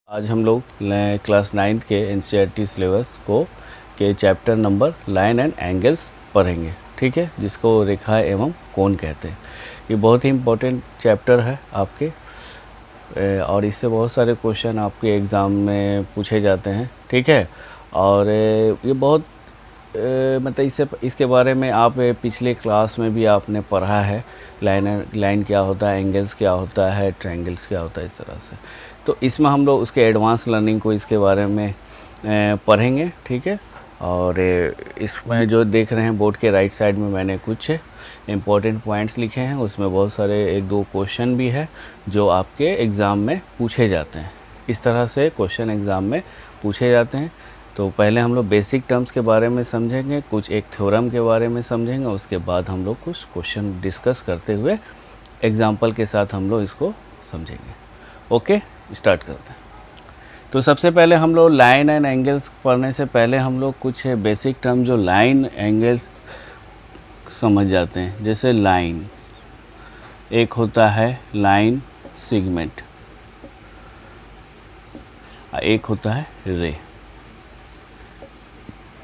आज हम लोग क्लास 9th के एनसीईआरटी सिलेबस को के chapter number line and angles पढ़ेंगे। ठीक है, जिसको रेखा एवं कोण कहते हैं। ये बहुत ही इम्पोर्टेंट चैप्टर है आपके और इससे बहुत सारे क्वेश्चन आपके एग्ज़ाम में पूछे जाते हैं। ठीक है, और ये बहुत मतलब इसके बारे में आप पिछले क्लास में भी आपने पढ़ा है। लाइन क्या होता है, एंगल्स क्या होता है, ट्रायंगल्स क्या होता है, इस तरह से। तो इसमें हम लोग उसके एडवांस लर्निंग को इसके बारे में पढ़ेंगे। ठीक है, और इसमें जो देख रहे हैं बोर्ड के राइट साइड में मैंने कुछ इम्पोर्टेंट पॉइंट्स लिखे हैं। उसमें बहुत सारे 1-2 क्वेश्चन भी है जो आपके एग्ज़ाम में पूछे जाते हैं। इस तरह से क्वेश्चन एग्ज़ाम में पूछे जाते हैं। तो पहले हम लोग बेसिक टर्म्स के बारे में समझेंगे, कुछ एक थ्योरम के बारे में समझेंगे। उसके बाद हम लोग कुछ क्वेश्चन डिस्कस करते हुए एग्जाम्पल के साथ हम लोग इसको समझेंगे। ओके, स्टार्ट करते हैं। तो सबसे पहले हम लोग लाइन एंड एंगल्स पढ़ने से पहले हम लोग कुछ बेसिक टर्म जो लाइन एंगल्स समझ जाते हैं। जैसे लाइन, एक होता है लाइन सेगमेंट, एक होता है रे।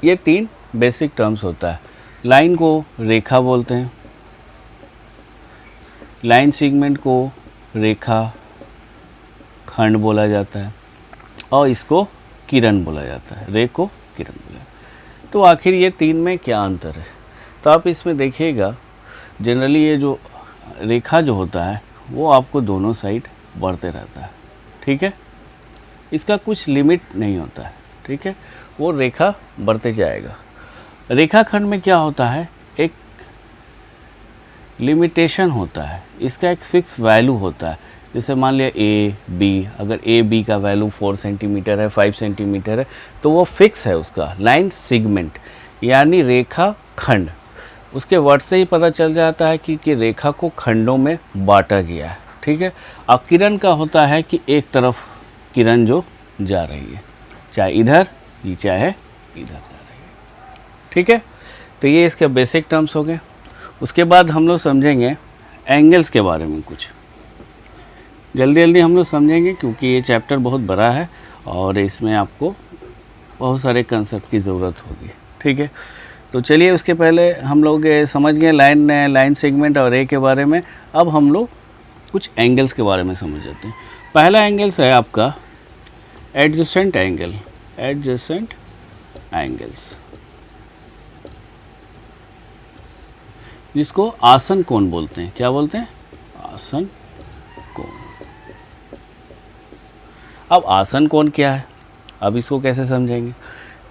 ये 3 बेसिक टर्म्स होता है। लाइन को रेखा बोलते हैं, लाइन सेगमेंट को रेखा खंड बोला जाता है और इसको किरण बोला जाता है, रे को किरण बोला जाता है। तो आखिर ये 3 में क्या अंतर है? तो आप इसमें देखिएगा, जनरली ये जो रेखा जो होता है वो आपको दोनों साइड बढ़ते रहता है। ठीक है, इसका कुछ लिमिट नहीं होता है। ठीक है, वो रेखा बढ़ते जाएगा। रेखाखंड में क्या होता है, एक लिमिटेशन होता है, इसका एक फिक्स वैल्यू होता है। जैसे मान लिया ए बी, अगर ए बी का वैल्यू 4 सेंटीमीटर है, 5 सेंटीमीटर है, तो वो फिक्स है उसका। लाइन सेगमेंट यानी रेखा खंड, उसके वर्ड से ही पता चल जाता है कि रेखा को खंडों में बांटा गया है। ठीक है, और किरण का होता है कि एक तरफ किरण जो जा रही है, चाहे इधर चाहे इधर जा रही है। ठीक है, तो ये इसके बेसिक टर्म्स हो गए। उसके बाद हम लोग समझेंगे एंगल्स के बारे में कुछ। जल्दी जल्दी हम लोग समझेंगे क्योंकि ये चैप्टर बहुत बड़ा है और इसमें आपको बहुत सारे कंसेप्ट की ज़रूरत होगी। ठीक है, तो चलिए उसके पहले हम लोग समझ गए लाइन सेगमेंट और रे के बारे में। अब हम लोग कुछ एंगल्स के बारे में समझ जाते हैं। पहला एंगल्स है आपका एडजेसेंट एंगल, एडजेसेंट एंगल्स, जिसको आसन कोण बोलते हैं। क्या बोलते हैं? आसन कोण। अब आसन कोण क्या है, अब इसको कैसे समझेंगे?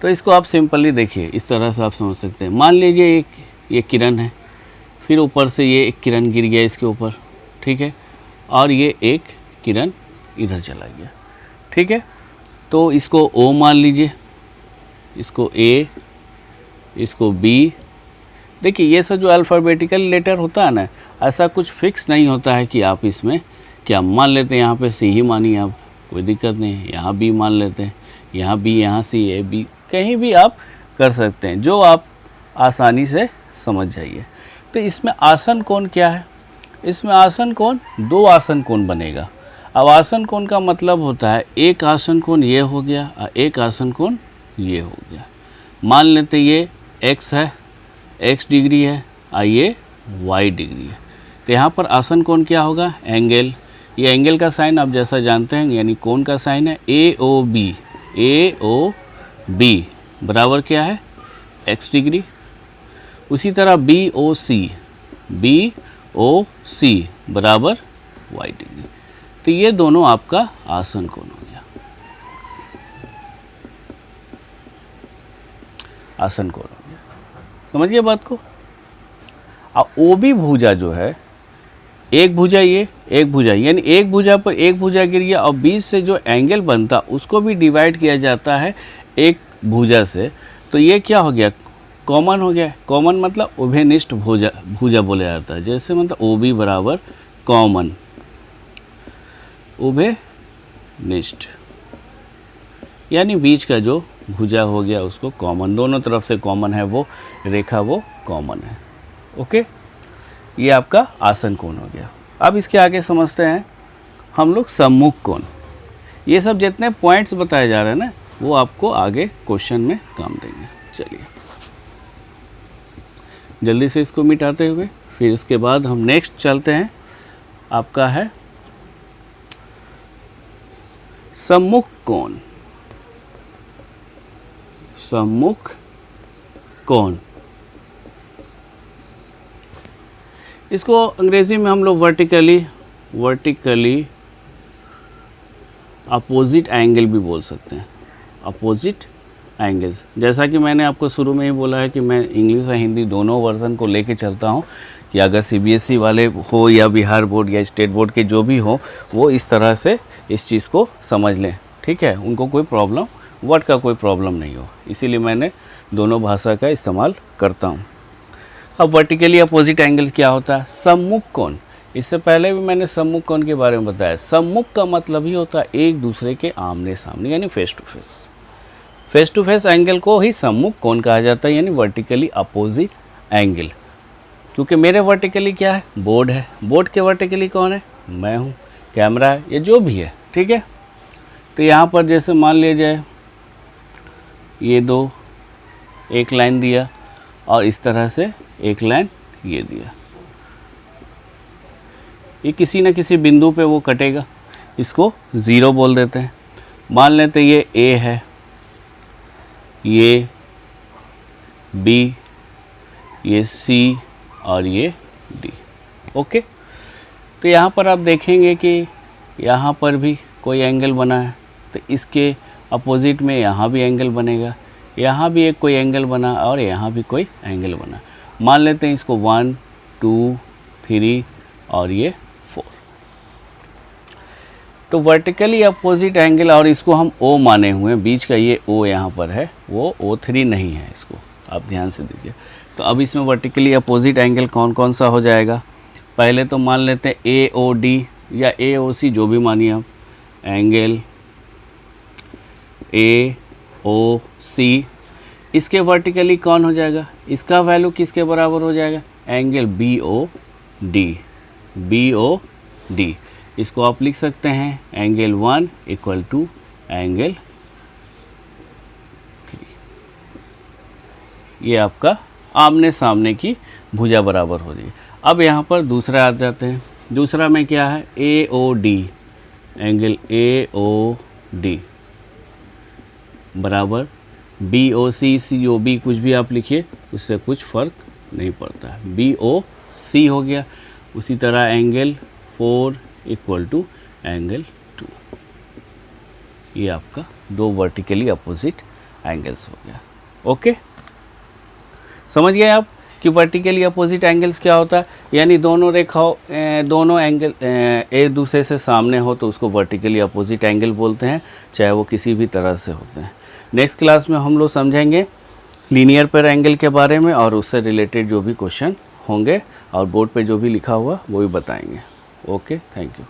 तो इसको आप सिंपली देखिए, इस तरह से आप समझ सकते हैं। मान लीजिए ये किरण है, फिर ऊपर से ये एक किरण गिर गया इसके ऊपर। ठीक है, और ये एक किरण इधर चला गया। ठीक है, तो इसको ओ मान लीजिए, इसको ए, इसको बी। देखिए ये सब जो अल्फ़ाबेटिकल लेटर होता है ना, ऐसा कुछ फिक्स नहीं होता है कि आप इसमें क्या मान लेते हैं। यहाँ पे सी ही मानिए आप, कोई दिक्कत नहीं है। यहाँ बी मान लेते हैं, यहाँ बी, यहाँ सी, ए बी, कहीं भी आप कर सकते हैं, जो आप आसानी से समझ जाइए। तो इसमें आसन कोण क्या है? इसमें आसन कोण 2 आसन कोण बनेगा। अब आसन कोण का मतलब होता है एक आसन कोण ये हो गया और एक आसन कोण ये हो गया। मान लेते ये x है, x डिग्री है और ये y डिग्री है। तो यहाँ पर आसन कोण क्या होगा? एंगल। ये एंगल का साइन आप जैसा जानते हैं, यानी कोण का साइन है AOB। AOB बराबर क्या है? x degree. उसी तरह BOC, BOC बराबर y डिग्री। तो ये दोनों आपका आसन कोण हो गया, आसन कोण हो गया। समझिए बात को। अब OB भुजा जो है, एक भुजा ये, एक भुजा, यानी एक भुजा पर एक भुजा गिर गया और बीच से जो एंगल बनता उसको भी डिवाइड किया जाता है एक भुजा से। तो ये क्या हो गया? कॉमन हो गया। कॉमन मतलब उभयनिष्ठ भुजा बोला जाता है। जैसे मतलब OB बराबर कॉमन, उभयनिष्ठ, यानी बीच का जो भुजा हो गया उसको कॉमन, दोनों तरफ से कॉमन है वो रेखा, वो कॉमन है। ओके, ये आपका आसन कोण हो गया। अब इसके आगे समझते हैं हम लोग सम्मुख कोण। ये सब जितने पॉइंट्स बताए जा रहे हैं ना, वो आपको आगे क्वेश्चन में काम देंगे। चलिए जल्दी से इसको मिटाते हुए फिर इसके बाद हम नेक्स्ट चलते हैं। आपका है सम्मुख कोण। सम्मुख कोण, इसको अंग्रेजी में हम लोग वर्टिकली अपोजिट एंगल भी बोल सकते हैं। अपोजिट एंगल्स, जैसा कि मैंने आपको शुरू में ही बोला है कि मैं इंग्लिश और हिंदी दोनों वर्जन को लेके चलता हूँ, कि अगर सीबीएसई वाले हो या बिहार बोर्ड या स्टेट बोर्ड के जो भी हो, वो इस तरह से इस चीज़ को समझ लें, ठीक है। उनको कोई प्रॉब्लम, वर्ड का कोई प्रॉब्लम नहीं हो, इसीलिए मैंने दोनों भाषा का इस्तेमाल करता हूँ। अब वर्टिकली अपोजिट एंगल क्या होता है? सम्मुख कोण। इससे पहले भी मैंने सम्मुख कोण के बारे में बताया। सम्मुख का मतलब ही होता है एक दूसरे के आमने सामने, यानी face to face. Face to face angle को ही सम्मुख कोण कहा जाता है, यानी वर्टिकली अपोजिट एंगल। क्योंकि मेरे वर्टिकली क्या है? बोर्ड है। बोर्ड के वर्टिकली कौन है? मैं हूँ। कैमरा है, ये जो भी है, ठीक है। तो यहाँ पर जैसे मान लिया जाए ये दो, एक लाइन दिया और इस तरह से एक लाइन ये दिया, ये किसी न किसी बिंदु पे वो कटेगा, इसको ज़ीरो बोल देते हैं। मान लेते ये ए है, ये बी, ये सी और ये डी। ओके, तो यहाँ पर आप देखेंगे कि यहाँ पर भी कोई एंगल बना है, तो इसके अपोजिट में यहाँ भी एंगल बनेगा, यहाँ भी एक कोई एंगल बना और यहाँ भी कोई एंगल बना। मान लेते हैं इसको 1 2 3 और ये 4। तो वर्टिकली अपोजिट एंगल, और इसको हम O माने हुए हैं, बीच का ये O यहाँ पर है, वो O3 नहीं है, इसको आप ध्यान से देखिए। तो अब इसमें वर्टिकली अपोजिट एंगल कौन कौन सा हो जाएगा? पहले तो मान लेते हैं AOD या AOC, जो भी मानिए आप। एंगल AOC, इसके वर्टिकली कौन हो जाएगा? इसका वैल्यू किसके बराबर हो जाएगा? Angle BOD। इसको आप लिख सकते हैं एंगल 1 इक्वल टू एंगल 3। ये आपका आमने सामने की भुजा बराबर हो रही है। अब यहाँ पर दूसरा आ जाते हैं। दूसरा में क्या है? AOD, एंगल AOD बराबर BOC, COB, कुछ भी आप लिखिए, उससे कुछ फ़र्क नहीं पड़ता है। BOC हो गया। उसी तरह एंगल 4 इक्वल टू एंगल 2। ये आपका दो वर्टिकली अपोजिट एंगल्स हो गया। ओके, समझ गए आप कि वर्टिकली अपोजिट एंगल्स क्या होता है? यानी दोनों रेखाओं, दोनों एंगल एक दूसरे से सामने हो तो उसको वर्टिकली अपोजिट एंगल बोलते हैं, चाहे वो किसी भी तरह से होते हैं। नेक्स्ट क्लास में हम लोग समझेंगे लीनियर पेयर एंगल के बारे में, और उससे रिलेटेड जो भी क्वेश्चन होंगे और बोर्ड पे जो भी लिखा हुआ वो भी बताएंगे। Okay, thank you.